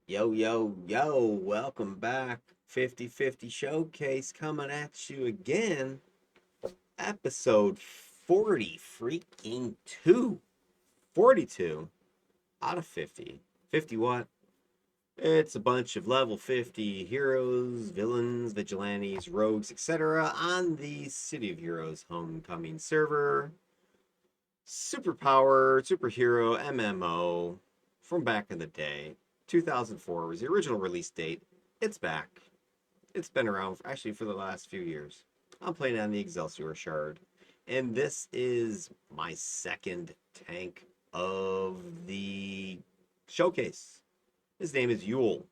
Yo, yo, yo, welcome back. 50-50 Showcase coming at you again. Episode 40 freaking 2. 42 out of 50. 50 what? It's a bunch of level 50 heroes, villains, vigilantes, rogues, etc. on the City of Heroes Homecoming server. Superpower, superhero, MMO from back in the day. 2004 was the original release date. It's back. It's been around actually for the last few years. I'm playing on the Excelsior Shard, and this is my second tank of the showcase. His name is Yule.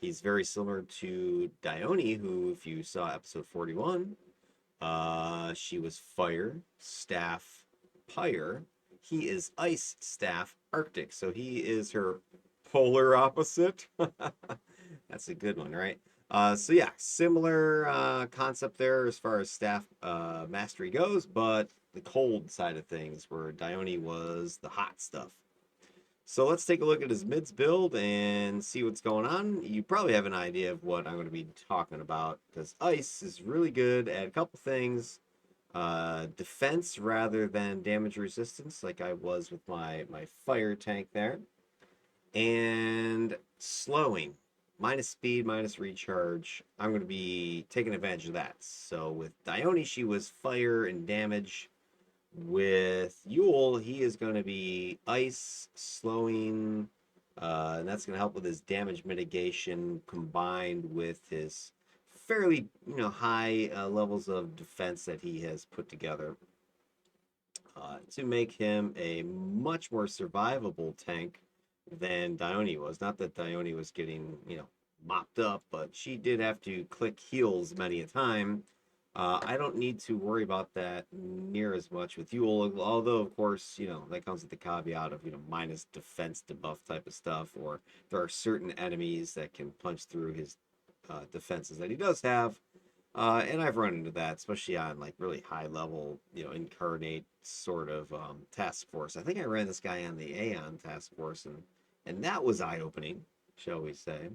He's very similar to Dione, who, if you saw episode 41, she was fire, staff, pyre. He is ice, staff, Arctic. So he is her polar opposite. That's a good one, right? So yeah, similar concept there as far as staff mastery goes, but the cold side of things, where Dione was the hot stuff. So let's take a look at his mids build and see what's going on. You probably have an idea of what I'm going to be talking about because ice is really good at a couple things. Defense rather than damage resistance, like I was with my fire tank there, and slowing, minus speed, minus recharge. I'm going to be taking advantage of that. So with Dione, she was fire and damage. With Yule, he is going to be ice, slowing, and that's going to help with his damage mitigation combined with his fairly, high levels of defense that he has put together to make him a much more survivable tank than Dione was. Not that Dione was getting, mopped up, but she did have to click heals many a time. I don't need to worry about that near as much with Yule, although of course, that comes with the caveat of, minus defense debuff type of stuff, or there are certain enemies that can punch through his defenses that he does have. And I've run into that, especially on like really high level, incarnate sort of task force. I think I ran this guy on the Aeon task force, and that was eye opening, shall we say.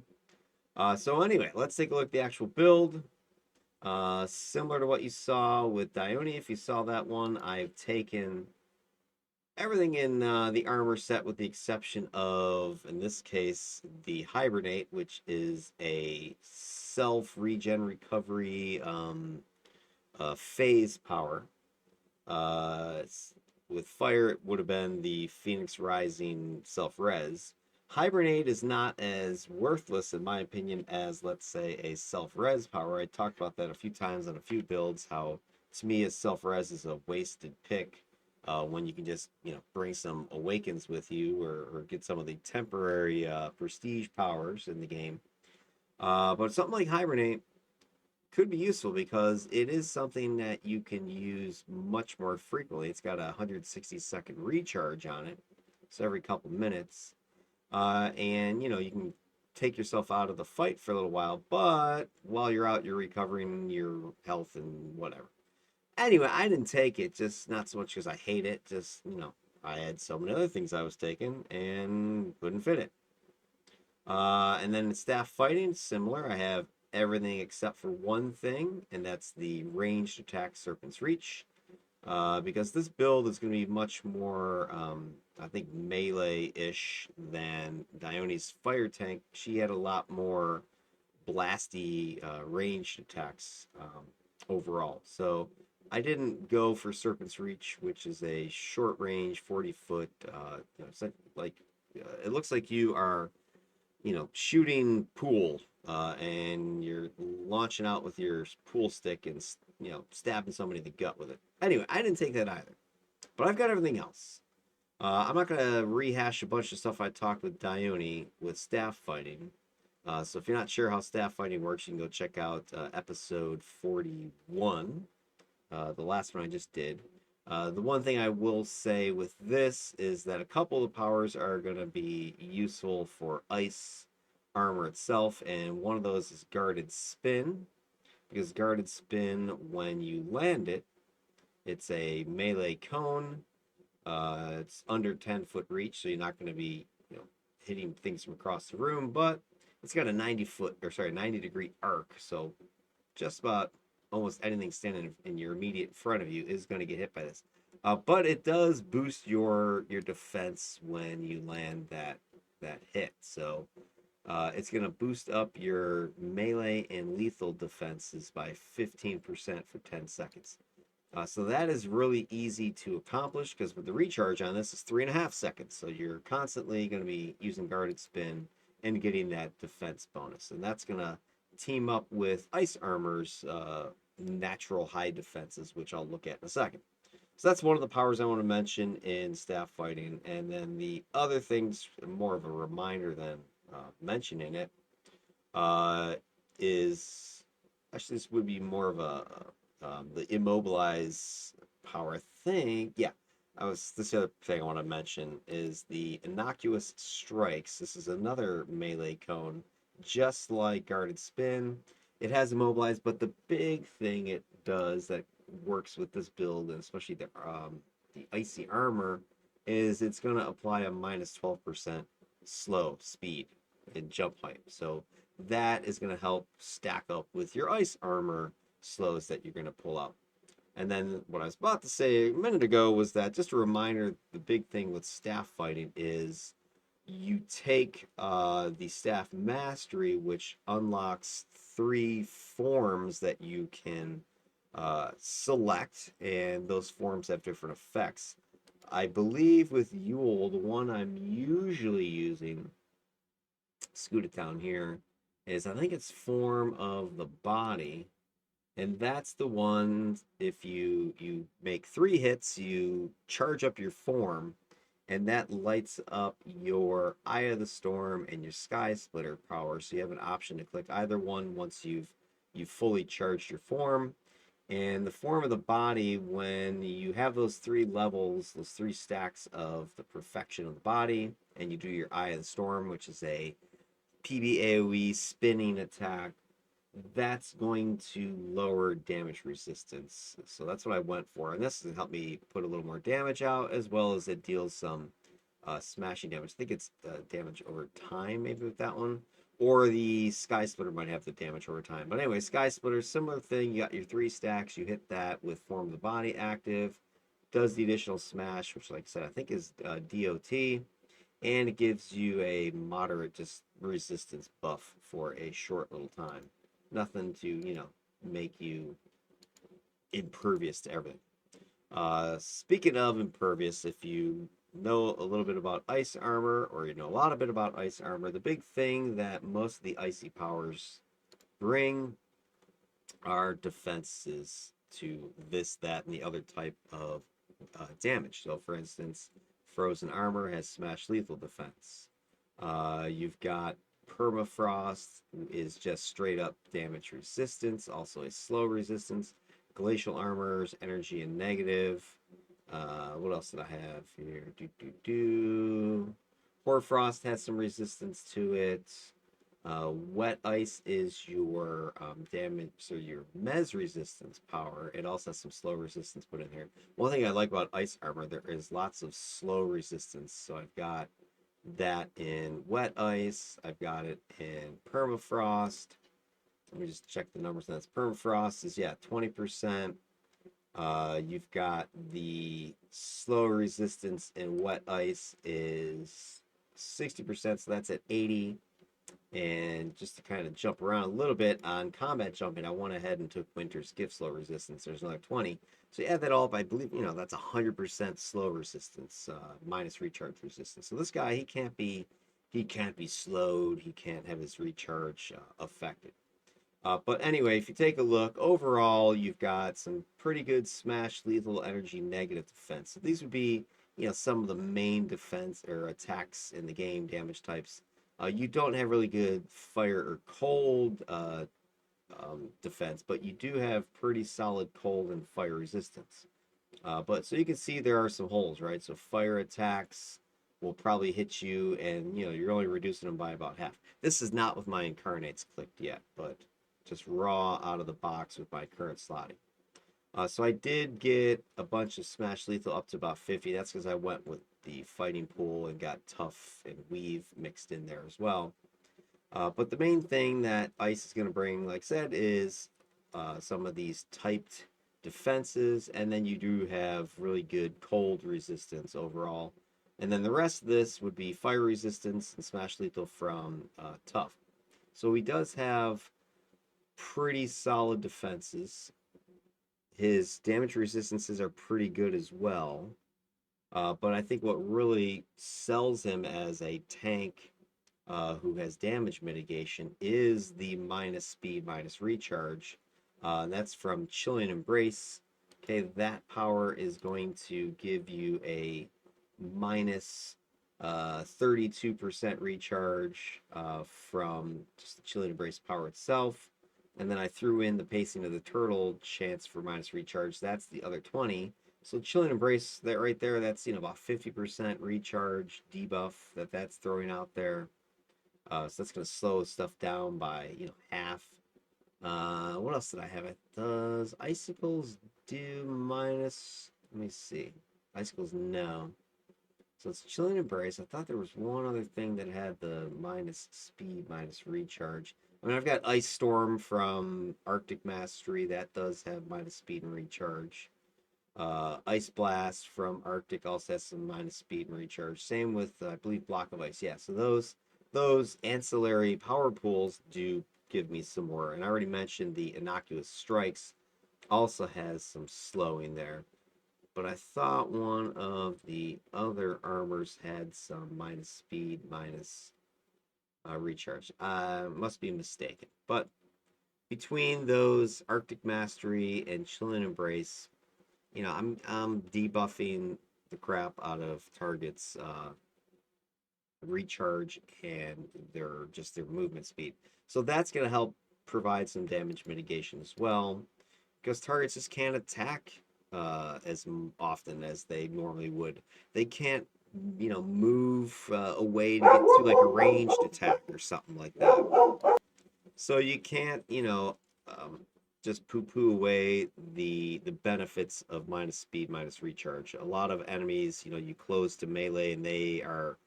So anyway, let's take a look at the actual build. Similar to what you saw with Dione, if you saw that one, I've taken everything in the armor set with the exception of, in this case, the Hibernate, which is a self regen recovery phase power. Uh, with fire, it would have been the Phoenix Rising self res. Hibernate is not as worthless, in my opinion, as, let's say, a self res power. I talked about that a few times on a few builds, how to me, a self res is a wasted pick when you can just, bring some awakens with you, or get some of the temporary prestige powers in the game. But something like Hibernate could be useful because it is something that you can use much more frequently. It's got a 160-second recharge on it, so every couple minutes. And you can take yourself out of the fight for a little while, but while you're out, you're recovering your health and whatever. Anyway, I didn't take it, just not so much because I hate it, just, I had so many other things I was taking and couldn't fit it. And then in staff fighting, similar. I have everything except for one thing, and that's the ranged attack Serpent's Reach. Because this build is going to be much more, I think, melee-ish than Dione's fire tank. She had a lot more blasty ranged attacks overall. So I didn't go for Serpent's Reach, which is a short range, 40-foot. It's like it looks like you are, shooting pool, and you're launching out with your pool stick and stabbing somebody in the gut with it. Anyway, I didn't take that either, but I've got everything else. I'm not gonna rehash a bunch of stuff I talked with Dione with staff fighting. So if you're not sure how staff fighting works, you can go check out episode 41, the last one I just did. The one thing I will say with this is that a couple of powers are going to be useful for ice armor itself, and one of those is guarded spin, because guarded spin, when you land it, it's a melee cone. It's under 10-foot reach, so you're not going to be, hitting things from across the room, but it's got a 90 degree arc, so just about almost anything standing in your immediate front of you is going to get hit by this. But it does boost your defense when you land that hit. So it's going to boost up your melee and lethal defenses by 15% for 10 seconds. So that is really easy to accomplish because with the recharge on this is 3.5 seconds. So you're constantly going to be using guarded spin and getting that defense bonus. And that's going to team up with Ice Armor's natural high defenses, which I'll look at in a second. So that's one of the powers I want to mention in staff fighting. And then the other things, more of a reminder than mentioning it, is actually this would be more of a the immobilize power. I think, yeah. This other thing I want to mention is the innocuous strikes. This is another melee cone, just like guarded spin. It has immobilize, but the big thing it does that works with this build, and especially the icy armor, is it's going to apply a minus 12% slow speed and jump height. So that is going to help stack up with your ice armor slows that you're going to pull out. And then what I was about to say a minute ago was that just a reminder, the big thing with staff fighting is you take the staff mastery, which unlocks 3 forms that you can select, and those forms have different effects. I believe with Yule, the one I'm usually using, scoot it down here, is I think it's form of the body. And that's the one, if you make 3 hits, you charge up your form, and that lights up your Eye of the Storm and your Sky Splitter power. So you have an option to click either one once you've fully charged your form. And the form of the body, when you have those 3 levels, those 3 stacks of the perfection of the body, and you do your Eye of the Storm, which is a PBAOE spinning attack, that's going to lower damage resistance. So that's what I went for. And this has helped me put a little more damage out, as well as it deals some smashing damage. I think it's damage over time, maybe with that one. Or the Sky Splitter might have the damage over time. But anyway, Sky Splitter, similar thing. You got your 3 stacks. You hit that with Form of the Body active. Does the additional smash, which, like I said, I think is DOT. And it gives you a moderate just resistance buff for a short little time. Nothing to, make you impervious to everything. Speaking of impervious, if you know a little bit about ice armor, or you know a lot of bit about ice armor, the big thing that most of the icy powers bring are defenses to this, that, and the other type of damage. So, for instance, frozen armor has smash lethal defense. You've got permafrost is just straight up damage resistance, also a slow resistance. Glacial armors, energy and negative. What else did I have here? Hoarfrost has some resistance to it. Wet ice is your damage, so your mez resistance power. It also has some slow resistance put in here. One thing I like about ice armor, there is lots of slow resistance. So I've got that in wet ice. I've got it in permafrost. Let me just check the numbers. That's permafrost is 20%. You've got the slow resistance in wet ice is 60%, so that's at 80. And just to kind of jump around a little bit on combat jumping, I went ahead and took Winter's Gift slow resistance. There's another 20. So you add that all up, I believe, that's 100% slow resistance, minus recharge resistance. So this guy, he can't be slowed. He can't have his recharge affected. But anyway, if you take a look, overall, you've got some pretty good smash, lethal, energy, negative defense. So these would be, some of the main defense or attacks in the game, damage types. You don't have really good fire or cold defense, but you do have pretty solid cold and fire resistance. But so you can see there are some holes, right? So fire attacks will probably hit you, and you're only reducing them by about half. This is not with my incarnates clicked yet, but just raw out of the box with my current slotting. So I did get a bunch of smash lethal up to about 50. That's because I went with the fighting pool and got tough and weave mixed in there as well. But the main thing that ice is going to bring, like I said, is some of these typed defenses, and then you do have really good cold resistance overall. And then the rest of this would be fire resistance and smash lethal from tough. So he does have pretty solid defenses. His damage resistances are pretty good as well. But I think what really sells him as a tank who has damage mitigation is the minus speed, minus recharge. That's from Chilling Embrace. Okay, that power is going to give you a minus 32% recharge from just the Chilling Embrace power itself. And then I threw in the Pacing of the Turtle chance for minus recharge. That's the other 20. So Chilling Embrace, that right there, that's about 50% recharge debuff that's throwing out there. So that's going to slow stuff down by half. What else did I have? It does Icicles do minus? Let me see. Icicles, no. So it's Chilling Embrace. I thought there was one other thing that had the minus speed, minus recharge. I mean, I've got Ice Storm from Arctic Mastery. That does have minus speed and recharge. Ice Blast from Arctic also has some minus speed and recharge. Same with, I believe, Block of Ice. Yeah, so those ancillary power pools do give me some more. And I already mentioned the Innocuous Strikes also has some slowing there. But I thought one of the other armors had some minus speed, minus recharge. Must be mistaken. But between those Arctic Mastery and Chilling Embrace, I'm debuffing the crap out of targets' recharge and their movement speed. So that's going to help provide some damage mitigation as well, because targets just can't attack as often as they normally would. They can't, move away to get to like a ranged attack or something like that. So you can't, just poo-poo away the benefits of minus speed, minus recharge. A lot of enemies, you close to melee and they are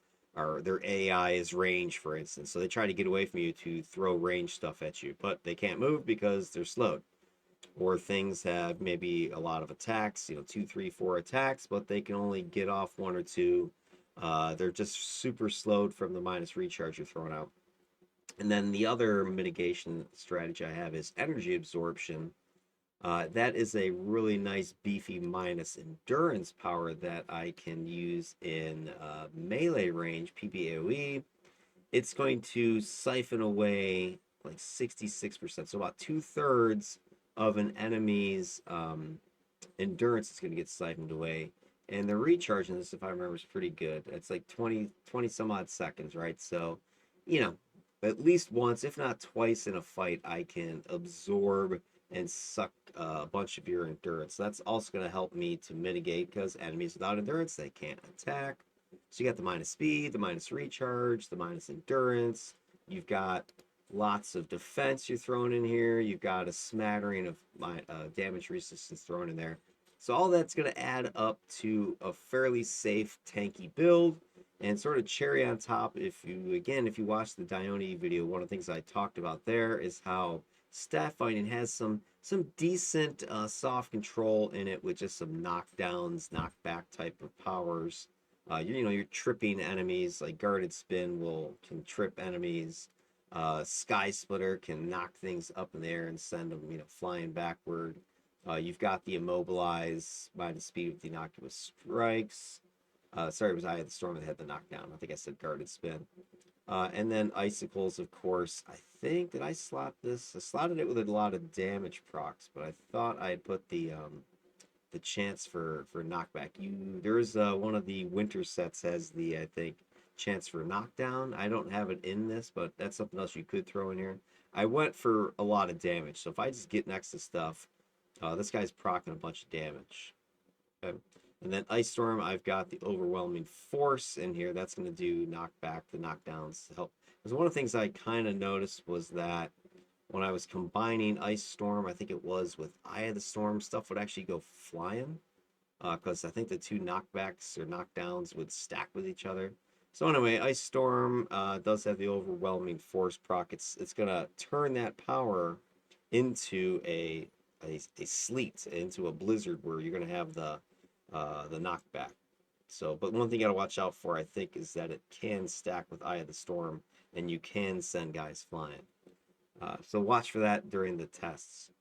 their AI is range, for instance. So they try to get away from you to throw range stuff at you, but they can't move because they're slowed. Or things have maybe a lot of attacks, 2, 3, 4 attacks, but they can only get off 1 or 2. They're just super slowed from the minus recharge you're throwing out. And then the other mitigation strategy I have is energy absorption. That is a really nice beefy minus endurance power that I can use in melee range, PBAOE. It's going to siphon away like 66%, so about 2/3 of an enemy's endurance is going to get siphoned away. And the recharge in this, if I remember, is pretty good. It's like 20 some odd seconds, right? So, at least once, if not twice in a fight, I can absorb and suck a bunch of your endurance. So that's also going to help me to mitigate, because enemies without endurance, they can't attack. So you got the minus speed, the minus recharge, the minus endurance. You've got lots of defense you're throwing in here. You've got a smattering of damage resistance thrown in there. So all that's going to add up to a fairly safe tanky build. And sort of cherry on top, if you watch the Dione video, one of the things I talked about there is how staff fighting has some decent soft control in it, with just some knockdowns, knockback type of powers. You're tripping enemies, like Guarded Spin can trip enemies. Sky Splitter can knock things up in the air and send them, flying backward. You've got the Immobilize minus speed with the Innocuous Strikes. Sorry, it was Eye of the Storm that had the knockdown. I think I said Guarded Spin. And then Icicles, of course. I think, did I slot this? I slotted it with a lot of damage procs, but I thought I had put the chance for knockback. There's one of the winter sets has the, I think, chance for knockdown. I don't have it in this, but that's something else you could throw in here. I went for a lot of damage, so if I just get next to stuff, this guy's procking a bunch of damage. Okay. And then Ice Storm, I've got the Overwhelming Force in here. That's going to do knockback, the knockdowns to help. Because one of the things I kind of noticed was that when I was combining Ice Storm, I think it was with Eye of the Storm, stuff would actually go flying. because I think the two knockbacks or knockdowns would stack with each other. So anyway, Ice Storm does have the overwhelming force proc. It's gonna turn that power into a sleet, into a blizzard where you're gonna have the knockback. So, but one thing you gotta watch out for, I think, is that it can stack with Eye of the Storm, and you can send guys flying. So watch for that during the tests.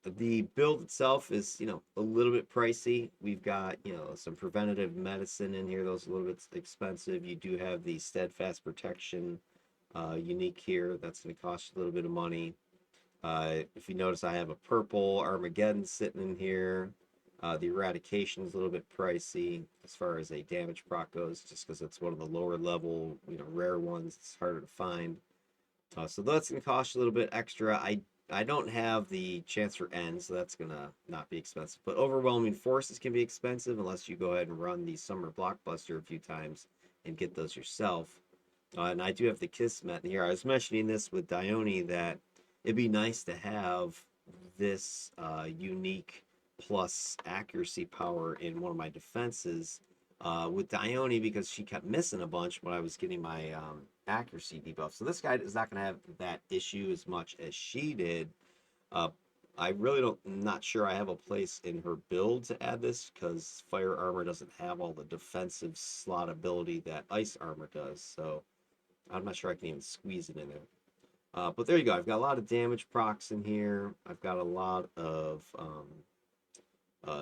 The build itself is, a little bit pricey. We've got, some preventative medicine in here. Those are a little bit expensive. You do have the steadfast protection unique here. That's going to cost you a little bit of money. If you notice, I have a purple Armageddon sitting in here. The eradication is a little bit pricey as far as a damage proc goes, just because it's one of the lower level, rare ones. It's harder to find. So that's gonna cost you a little bit extra. I don't have the Chancellor N, so that's gonna not be expensive. But overwhelming forces can be expensive unless you go ahead and run the summer blockbuster a few times and get those yourself. And I do have the Kismet in here. I was mentioning this with Dione that it'd be nice to have this unique plus accuracy power in one of my defenses with Dione, because she kept missing a bunch when I was getting my accuracy debuff. So this guy is not going to have that issue as much as she did. Uh, I really don't, I'm not sure I have a place in her build to add this, because fire armor doesn't have all the defensive slot ability that ice armor does. So I'm not sure I can even squeeze it in there. But there you go. I've got a lot of damage procs in here. I've got a lot of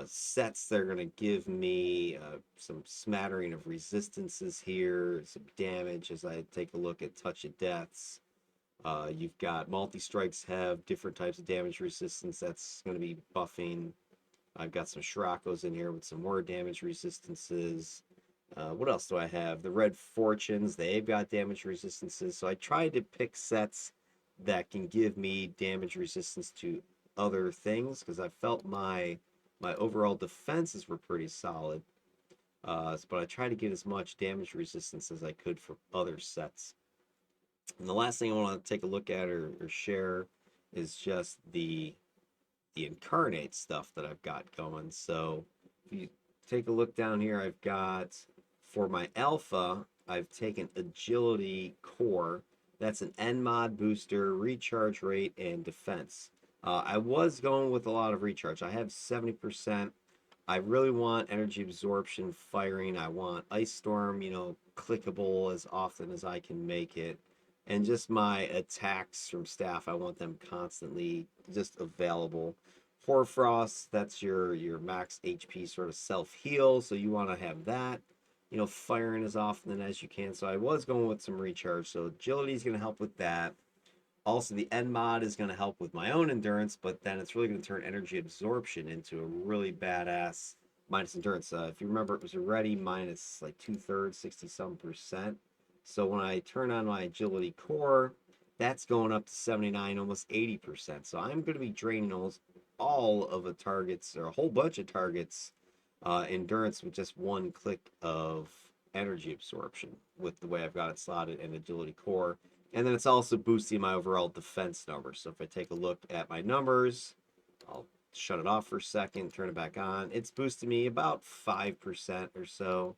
sets that are going to give me some smattering of resistances here, some damage as I take a look at Touch of Deaths. You've got multi-strikes have different types of damage resistance that's going to be buffing. I've got some Shirokos in here with some more damage resistances. What else do I have? The Red Fortunes, they've got damage resistances. So I tried to pick sets that can give me damage resistance to other things, because I felt my overall defenses were pretty solid. But I tried to get as much damage resistance as I could for other sets. And the last thing I want to take a look at or share is just the incarnate stuff that I've got going. So if you take a look down here, I've got, for my alpha, I've taken agility core. That's an N mod booster, recharge rate, and defense. I was going with a lot of recharge. I have 70%. I really want energy absorption firing. I want ice storm, clickable as often as I can make it. And just my attacks from staff, I want them constantly just available. Hoarfrost, that's your max HP sort of self heal, so you want to have that, firing as often as you can. So I was going with some recharge. So agility is going to help with that. Also, the N mod is going to help with my own endurance, but then it's really going to turn energy absorption into a really badass minus endurance. If you remember, it was already minus like 2/3, 60 some percent. So when I turn on my agility core, that's going up to 79, almost 80%. So I'm going to be draining almost all of the targets, or a whole bunch of targets, endurance with just one click of energy absorption with the way I've got it slotted in agility core. And then it's also boosting my overall defense numbers. So if I take a look at my numbers, I'll shut it off for a second, turn it back on. It's boosted me about 5% or so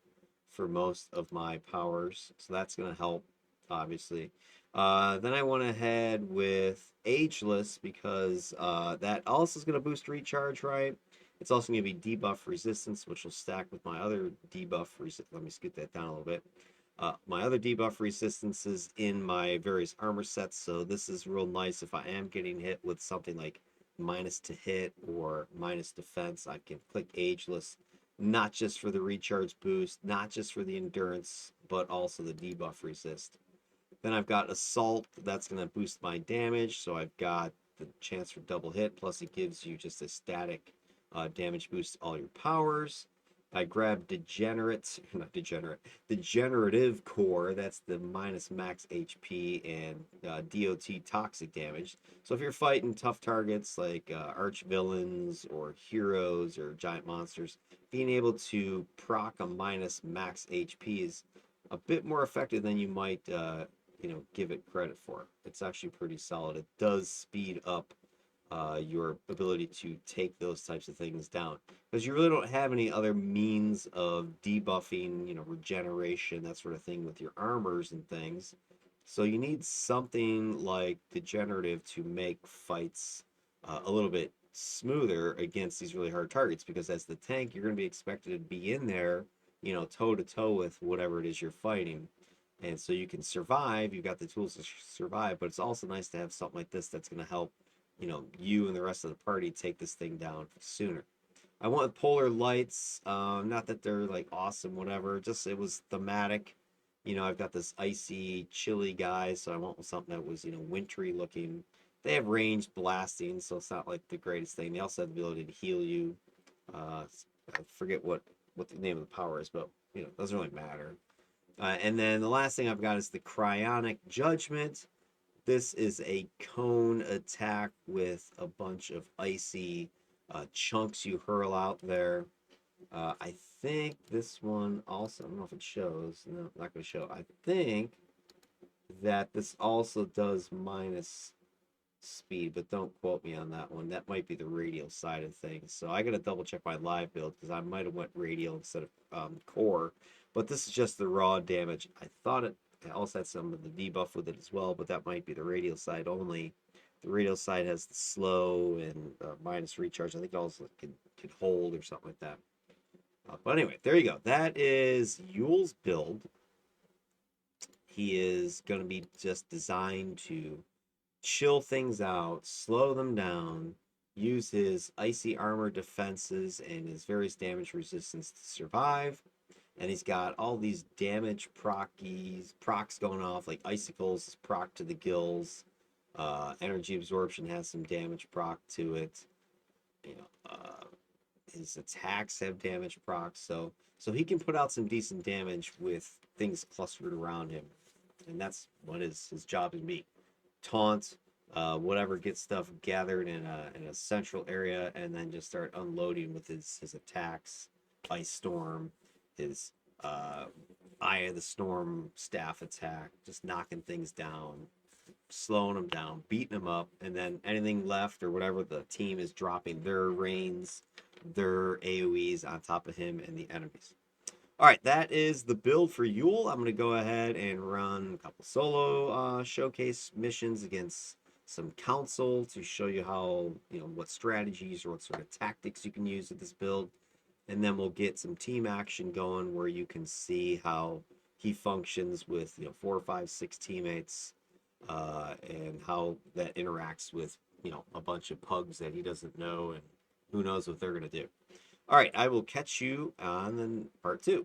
for most of my powers. So that's going to help, obviously. Then I went ahead with Ageless, because that also is going to boost recharge, right? It's also going to be debuff resistance, which will stack with my other debuff resistance. Let me scoot that down a little bit. My other debuff resistances in my various armor sets, so this is real nice if I am getting hit with something like minus to hit or minus defense. I can click Ageless, not just for the recharge boost, not just for the endurance, but also the debuff resist. Then I've got Assault, that's going to boost my damage, so I've got the chance for double hit, plus it gives you just a static damage boost to all your powers. I grabbed Degenerative Core. That's the minus max HP and DOT toxic damage. So if you're fighting tough targets like arch villains or heroes or giant monsters, being able to proc a minus max HP is a bit more effective than you might give it credit for. It's actually pretty solid. It does speed up your ability to take those types of things down, because you really don't have any other means of debuffing, regeneration, that sort of thing with your armors and things. So you need something like degenerative to make fights a little bit smoother against these really hard targets, because as the tank you're going to be expected to be in there, toe to toe with whatever it is you're fighting. And so you can survive, you've got the tools to survive, but it's also nice to have something like this that's going to help you and the rest of the party take this thing down sooner. I went with polar lights. Not that they're like awesome, whatever. Just it was thematic. I've got this icy, chilly guy, so I went with something that was wintry looking. They have ranged blasting, so it's not like the greatest thing. They also have the ability to heal you. Uh, I forget what the name of the power is, but it doesn't really matter. And then the last thing I've got is the cryonic judgment. This is a cone attack with a bunch of icy chunks you hurl out there. I think this one also, I don't know if it shows. No, not going to show. I think that this also does minus speed, but don't quote me on that one. That might be the radial side of things. So I got to double check my live build because I might have went radial instead of core. But this is just the raw damage. I thought it also had some of the debuff with it as well, but that might be the radial side only. The radial side has the slow and minus recharge. I think it also can hold or something like that. But anyway, there you go. That is Yule's build. He is going to be just designed to chill things out, slow them down, use his icy armor defenses and his various damage resistance to survive. And he's got all these damage procs going off, like icicles proc to the gills. Energy absorption has some damage proc to it. His attacks have damage procs, so he can put out some decent damage with things clustered around him, and that's what his job is be. Taunt, whatever, get stuff gathered in a central area, and then just start unloading with his attacks. Ice Storm, his Eye of the Storm staff attack, just knocking things down, slowing them down, beating them up, and then anything left or whatever the team is dropping their rains, their AoEs on top of him and the enemies. All right, that is the build for Yule. I'm going to go ahead and run a couple solo showcase missions against some council to show you how, what strategies or what sort of tactics you can use with this build. And then we'll get some team action going where you can see how he functions with, 4, 5, 6 teammates, and how that interacts with, a bunch of pugs that he doesn't know, and who knows what they're going to do. All right, I will catch you on part 2.